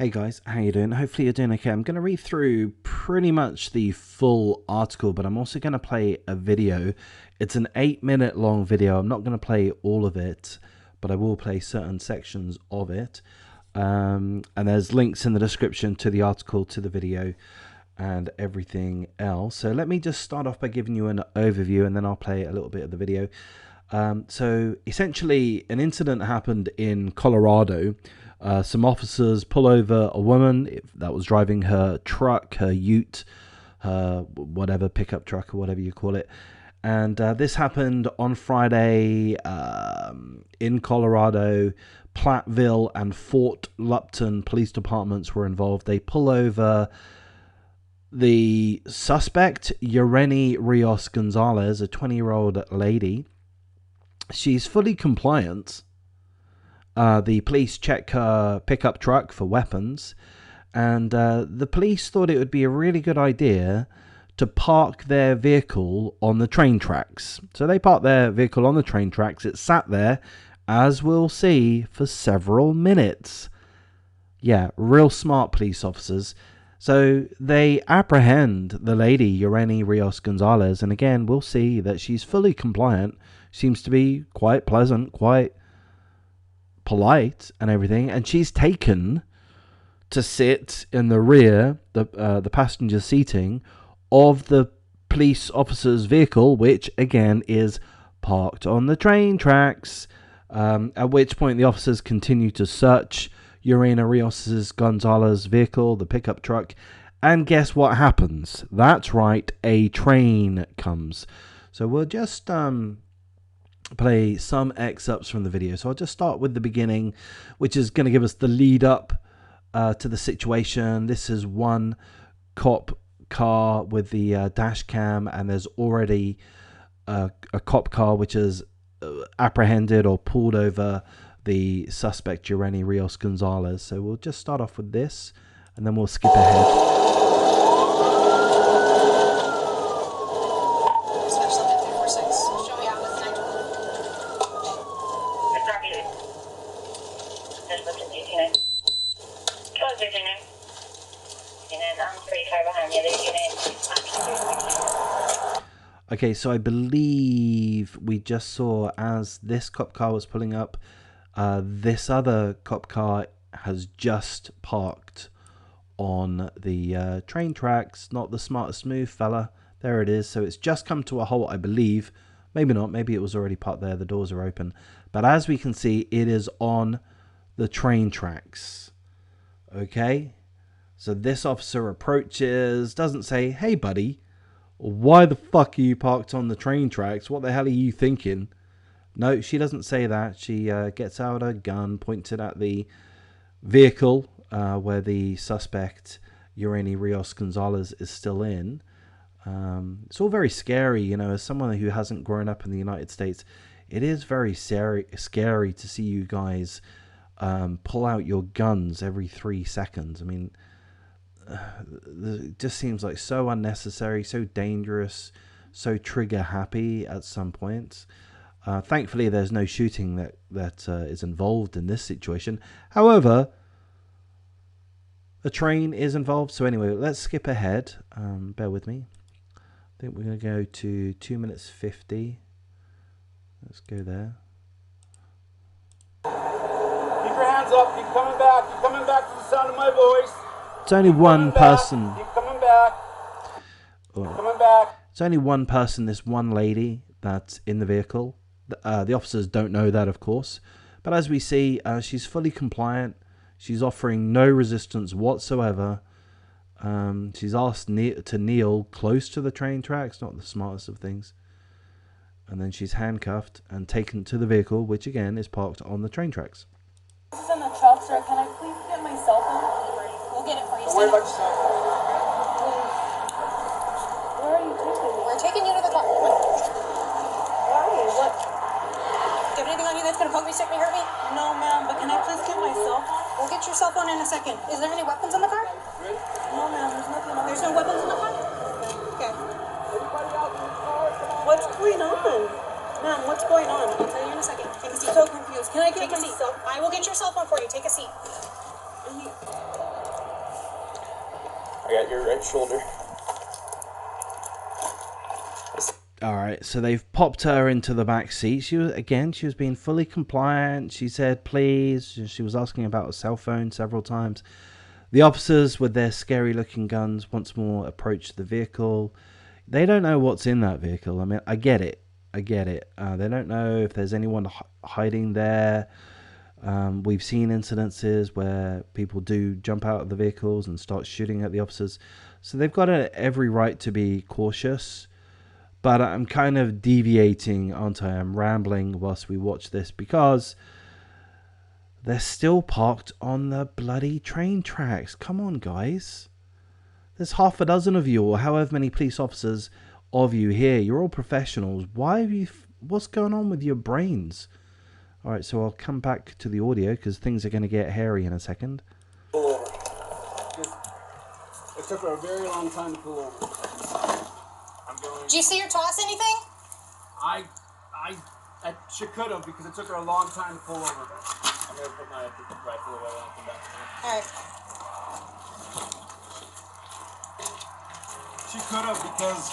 Hey guys, how you doing? Hopefully you're doing okay. I'm going to read through pretty much the full article, but I'm also going to play a video. It's an 8-minute long video. I'm not going to play all of it, but I will play certain sections of it. And there's links in the description to the article, to the video, and everything else. So let me just start off by giving you an overview, and then I'll play a little bit of the video. So essentially, an incident happened in Colorado. Some officers pull over a woman that was driving her truck, her ute, her whatever, pickup truck or whatever you call it. And this happened on Friday in Colorado. Platteville and Fort Lupton police departments were involved. They pull over the suspect, Rios-Gonzalez, a 20-year-old lady. She's fully compliant. The police check her pickup truck for weapons, and the police thought it would be a really good idea to park their vehicle on the train tracks. So they parked their vehicle on the train tracks. It sat there, as we'll see, for several minutes. Yeah, real smart police officers. So they apprehend the lady, Rios-Gonzalez, and again, we'll see that she's fully compliant. Seems to be quite pleasant, quite polite and everything, and she's taken to sit in the rear, the passenger seating of the police officer's vehicle, which again is parked on the train tracks. At which point the officers continue to search Rios-Gonzalez's vehicle, the pickup truck, and guess what happens? That's right, a train comes. So we'll just play some excerpts from the video. So I'll just start with the beginning, which is going to give us the lead up to the situation. This is one cop car with the dash cam, and there's already a cop car which is apprehended or pulled over the suspect, Rios-Gonzalez. So we'll just start off with this, and then we'll skip ahead. Okay, so I believe we just saw, as this cop car was pulling up, this other cop car has just parked on the train tracks. Not the smartest move, fella. There it is. So it's just come to a halt, I believe. Maybe not. Maybe it was already parked there. The doors are open. But as we can see, it is on the train tracks. Okay? So this officer approaches, doesn't say, "Hey, buddy, why the fuck are you parked on the train tracks? What the hell are you thinking?" No, she doesn't say that. She gets out a gun, points it at the vehicle where the suspect, Rios-Gonzalez, is still in. It's all very scary, you know, as someone who hasn't grown up in the United States. It is very scary to see you guys pull out your guns every 3 seconds. I mean, it just seems like so unnecessary, so dangerous, so trigger happy at some points. Thankfully, there's no shooting that is involved in this situation. However, a train is involved. So anyway, let's skip ahead. Bear with me. I think we're going to go to 2 minutes 50. Let's go there. Keep your hands up. Keep coming back. Keep coming back to the sound of my voice. It's only one person. Keep coming back. Oh. Coming back. It's only one person, this one lady that's in the vehicle. The officers don't know that, of course. But as we see, she's fully compliant. She's offering no resistance whatsoever. She's asked to kneel close to the train tracks, not the smartest of things. And then she's handcuffed and taken to the vehicle, which again is parked on the train tracks. This is in the truck, sir. Can I please get my cell phone? We'll get it for you. Don't worry about your cell phone. Where are you taking me? We're taking you to the car. Why? What? Do you have anything on you that's going to poke me, stick me, hurt me? No, ma'am, but can I please get my cell phone? We'll get your cell phone in a second. Is there any weapons in the car? No, ma'am, there's nothing on. There's no weapons in the car? Okay. Everybody out in the car. What's going on? Ma'am, what's going on? I'll tell you in a second. Take a seat. I'm so confused. Can I get Take a my seat. cell I will get your cell phone for you. Take a seat. phone? got your right shoulder. All right, so they've popped her into the back seat. She was being fully compliant. She said please. She was asking about a cell phone several times. The officers with their scary looking guns once more approached the vehicle. They don't know what's in that vehicle. I mean, I get it. They don't know if there's anyone hiding there. We've seen incidences where people do jump out of the vehicles and start shooting at the officers. So they've got every right to be cautious. But I'm kind of deviating, aren't I? I'm rambling whilst we watch this because they're still parked on the bloody train tracks. Come on, guys. There's half a dozen of you, or however many police officers of you here. You're all professionals. Why have you... What's going on with your brains? All right, so I'll come back to the audio because things are going to get hairy in a second. Pull over. It took her a very long time to pull over. Do you see her toss anything? She could have because it took her a long time to pull over. I'm gonna put my rifle away and I'll come back. All right. She could have because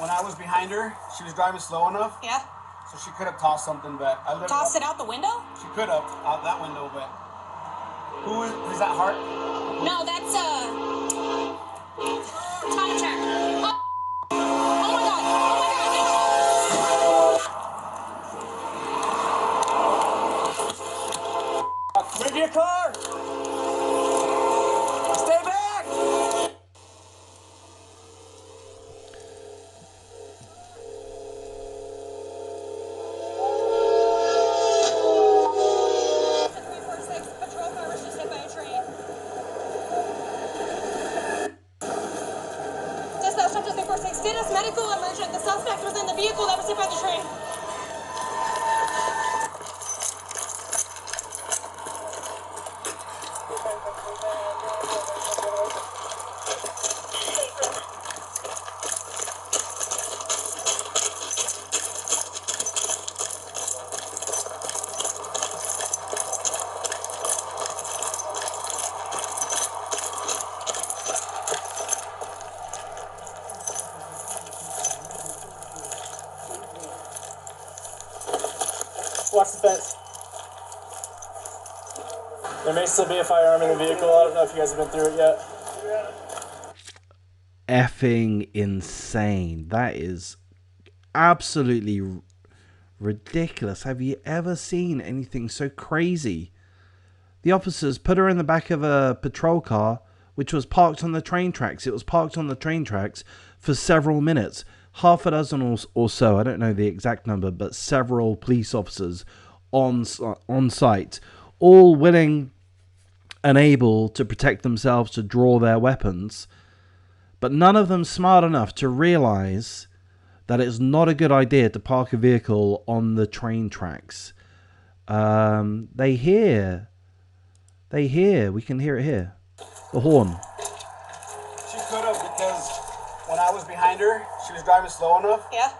when I was behind her, she was driving slow enough. Yeah. So she could have tossed something, but I literally Tossed it out the window? She could have out that window, but who is that? Hart? No, that's time check. Oh my god! Move your car! Stay back! Patrol car was just hit by a train. Dispatch up to 346. Status medical emergent. The suspect was in the vehicle that was hit by the train. Watch the fence. There may still be a firearm in the vehicle. I don't know if you guys have been through it yet. Effing insane. That is absolutely ridiculous. Have you ever seen anything so crazy? The officers put her in the back of a patrol car, which was parked on the train tracks. It was parked on the train tracks for several minutes. Half a dozen or so, I don't know the exact number, but several police officers on site, all willing and able to protect themselves, to draw their weapons. But none of them smart enough to realize that it's not a good idea to park a vehicle on the train tracks. They hear, we can hear it here, the horn. She could have because when I was behind her, she was driving slow enough. Yeah.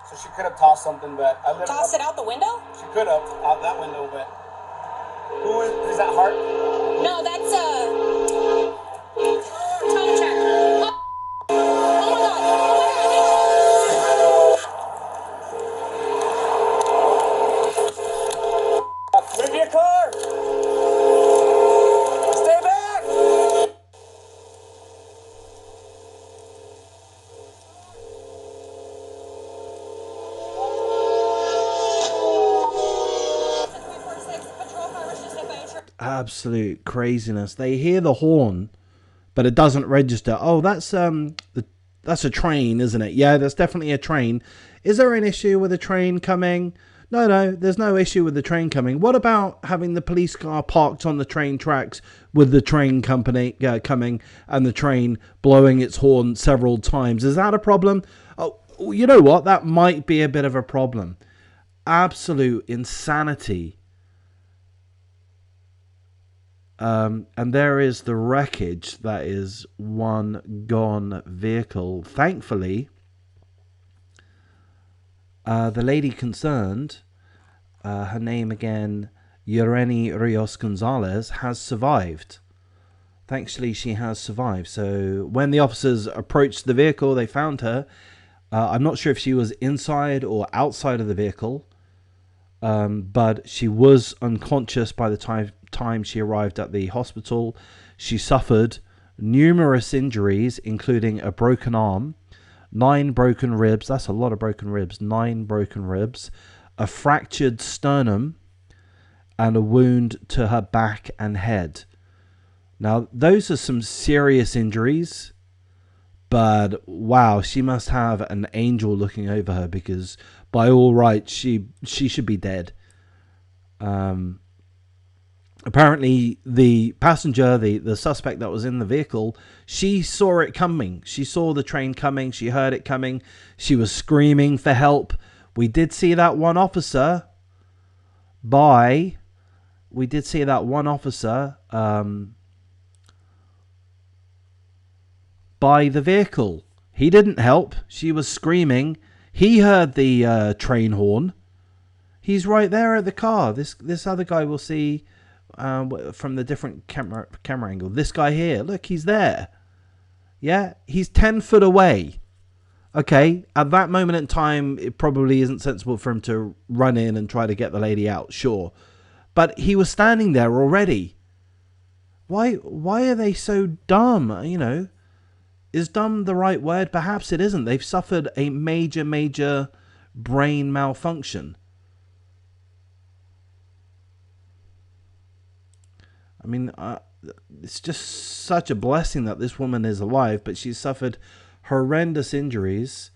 So she could have tossed something, but I literally Tossed it out the window? She could have out that window, but who is that? Hart? No, that's time check. Oh my god! Move your car! Stay back! Absolute craziness. They hear the horn, but it doesn't register. Oh, that's a train, isn't it? Yeah, that's definitely a train. Is there an issue with a train coming? No, there's no issue with the train coming. What about having the police car parked on the train tracks with the train company coming and the train blowing its horn several times? Is that a problem? Oh, you know what? That might be a bit of a problem. Absolute insanity. And there is the wreckage. That is one gone vehicle. Thankfully, the lady concerned, her name again, Rios-Gonzalez, has survived. Thankfully, she has survived. So when the officers approached the vehicle, they found her. I'm not sure if she was inside or outside of the vehicle, but she was unconscious by the time she arrived at the hospital. She suffered numerous injuries, including a broken arm, 9 broken ribs. That's a lot of broken ribs. 9 broken ribs, a fractured sternum, and a wound to her back and head. Now, those are some serious injuries, but wow, she must have an angel looking over her, because by all rights, she should be dead. Apparently, the passenger, the suspect that was in the vehicle, she saw it coming. She saw the train coming. She heard it coming. She was screaming for help. We did see that one officer by the vehicle. He didn't help. She was screaming. He heard the train horn. He's right there at the car. This other guy we'll see from the different camera angle. This guy here, look, he's there. Yeah, he's 10 foot away. Okay, at that moment in time, it probably isn't sensible for him to run in and try to get the lady out, sure. But he was standing there already. Why are they so dumb, you know? Is dumb the right word? Perhaps it isn't. They've suffered a major brain malfunction. I mean, it's just such a blessing that this woman is alive, but she's suffered horrendous injuries.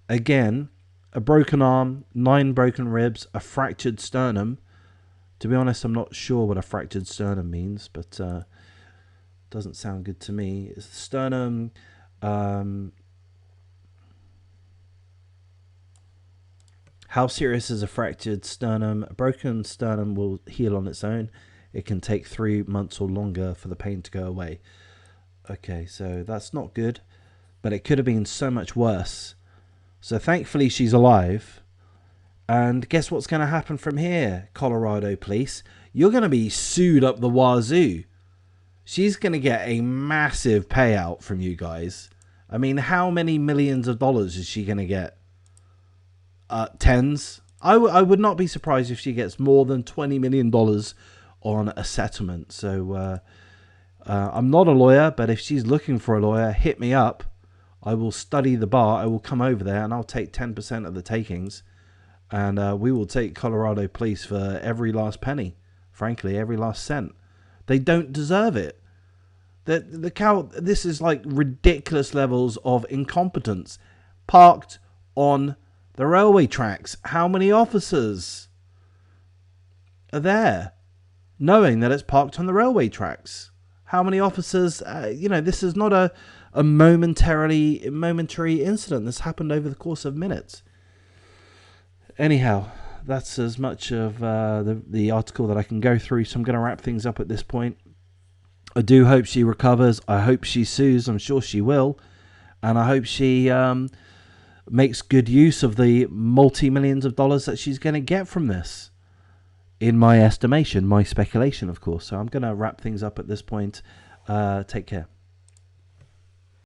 Again, a broken arm, 9 broken ribs, a fractured sternum. To be honest, I'm not sure what a fractured sternum means, but doesn't sound good to me. It's the sternum. How serious is a fractured sternum? A broken sternum will heal on its own. It can take 3 months or longer for the pain to go away. Okay, so that's not good, but it could have been so much worse. So thankfully she's alive. And guess what's going to happen from here, Colorado police? You're going to be sued up the wazoo. She's going to get a massive payout from you guys. I mean, how many millions of dollars is she going to get? Tens? I would not be surprised if she gets more than $20 million on a settlement. So I'm not a lawyer, but if she's looking for a lawyer, hit me up. I will study the bar. I will come over there and I'll take 10% of the takings. And we will take Colorado police for every last penny. Frankly, every last cent. They don't deserve it. This is like ridiculous levels of incompetence. Parked on the railway tracks. How many officers are there, knowing that it's parked on the railway tracks? How many officers? This is not a momentary incident. This happened over the course of minutes. Anyhow, that's as much of the article that I can go through. So I'm going to wrap things up at this point. I do hope she recovers. I hope she sues. I'm sure she will. And I hope she makes good use of the multi-millions of dollars that she's going to get from this. In my estimation, my speculation, of course. So I'm going to wrap things up at this point. Take care.